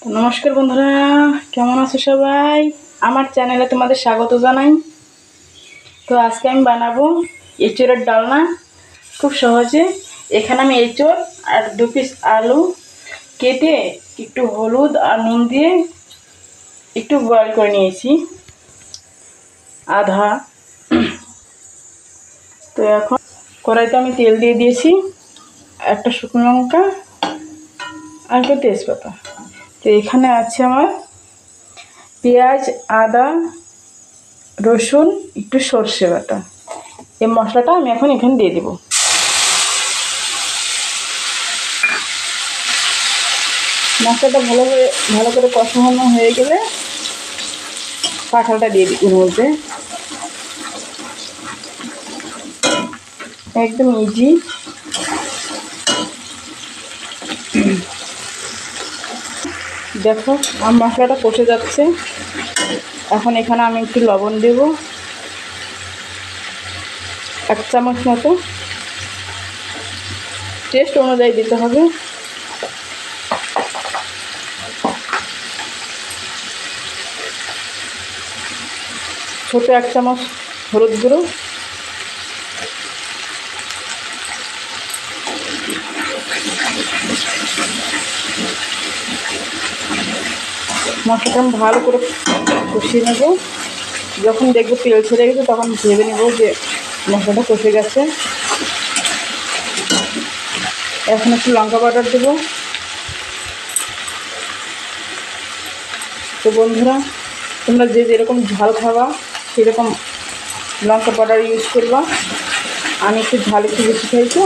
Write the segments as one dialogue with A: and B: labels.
A: তো নমস্কার বন্ধুরা, কেমন আছো সবাই? আমার চ্যানেলে তোমাদের স্বাগত জানাই। তো আজকে আমি বানাবো এঁচোড়ের ডালনা খুব সহজে। এখানে আমি এঁচোড় আর 2 পিস আলু কেটে একটু হলুদ আর নুন দিয়ে একটু বয়েল করে নিয়েছি আধা। তো এখন কড়াইতে আমি তেল দিয়ে দিয়েছি, একটা শুকনো লঙ্কা আর একটা তেজপাতা। তো এখানে আছে আমার পেঁয়াজ, আদা, রসুন, একটু সর্ষে বাটা। এই মশলাটা আমি এখন এখানে দিয়ে দেব। মশলাটা ভালো করে কষানো হয়ে গেলে কাঁঠালটা দিয়ে দিই এর মধ্যে। একদম ইজি। দেখো আমার মশলাটা কষে যাচ্ছে। এখন এখানে আমি একটু লবণ দেব, 1 চামচ মতো। টেস্ট অনুযায়ী দিতে হবে। ছোট 1 চামচ হলুদ গুঁড়ো, মশলাটা আমি ভালো করে কষিয়ে নেব। যখন দেখবো তেল ছেড়ে গেছে তখন ভেবে নেব যে মশলাটা কষে গেছে। এখন একটু লঙ্কা পাউডার দেবো। তো বন্ধুরা, তোমরা যে যেরকম ঝাল খাবা সেরকম লঙ্কা পাউডার ইউজ করবা। আমি একটু ঝাল একটু বেশি খাই, তো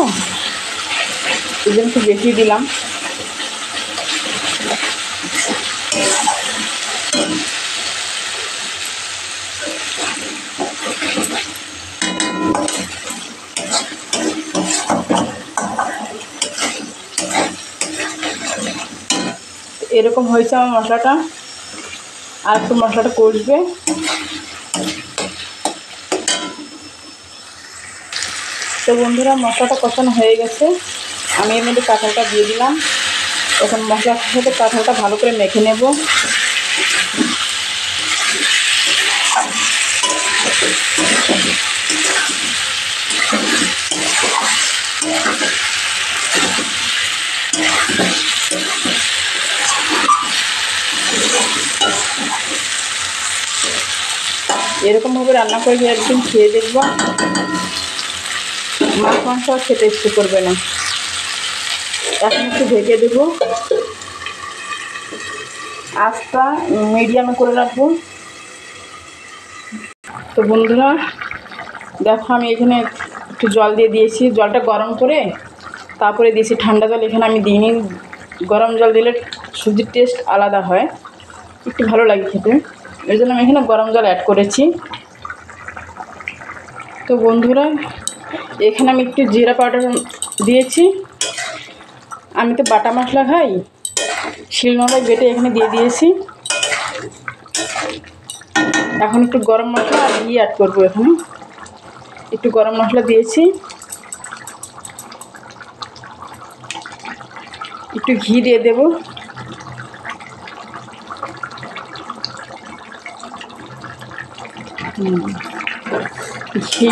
A: এই জন্য একটু বেশি দিলাম। এরকম হয়েছে আমার মশলাটা। আর একটু মশলাটা কষবে। তো বন্ধুরা, মশলাটা কষানো হয়ে গেছে। আমি এর মধ্যে কাঁঠালটা দিয়ে দিলাম। এখন মশলার সাথে কাঁঠালটা ভালো করে মেখে নেব। এরকমভাবে রান্না করে একদিন খেয়ে দেখবা, মাছ মাংস আর খেতে ইচ্ছে করবে না। এখন একটু ঢেকে দেবো, আঁচটা মিডিয়ামে করে রাখবো। তো বন্ধুরা দেখো, আমি এখানে একটু জল দিয়ে দিয়েছি। জলটা গরম করে তারপরে দিয়েছি, ঠান্ডা জল এখানে আমি দিইনি। গরম জল দিলে সবজির টেস্ট আলাদা হয়, একটু ভালো লাগে খেতে। এর জন্য আমি এখানে গরম জল অ্যাড করেছি। তো বন্ধুরা, এখানে আমি একটু জিরা পাউডার দিয়েছি। আমি তো বাটা মশলা খাই, শিলনোড়ায় বেটে এখানে দিয়ে দিয়েছি। এখন একটু গরম মশলা আর ঘি অ্যাড করবো। এখানে একটু গরম মশলা দিয়েছি, একটু ঘি দিয়ে দেব। ঘি,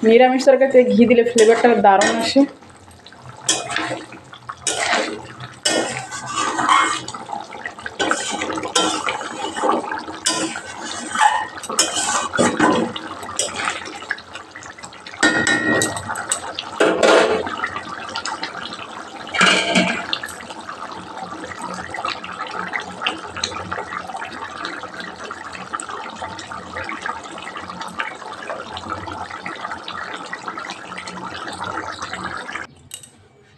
A: নিরামিষ তরকারিতে ঘি দিলে ফ্লেভারটা দারুণ আসে।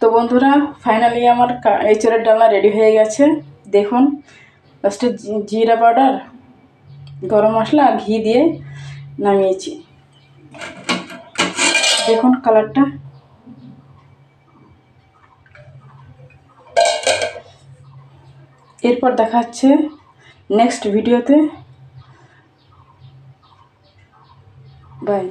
A: তো বন্ধুরা, ফাইনালি আমার এঁচোড়ের ডালনা রেডি হয়ে গেছে। দেখুন, লাস্টে জিরা পাউডার, গরম মশলা, ঘি দিয়ে নামিয়েছি। দেখুন কালারটা। এরপর দেখা হচ্ছে নেক্সট ভিডিওতে। বাই।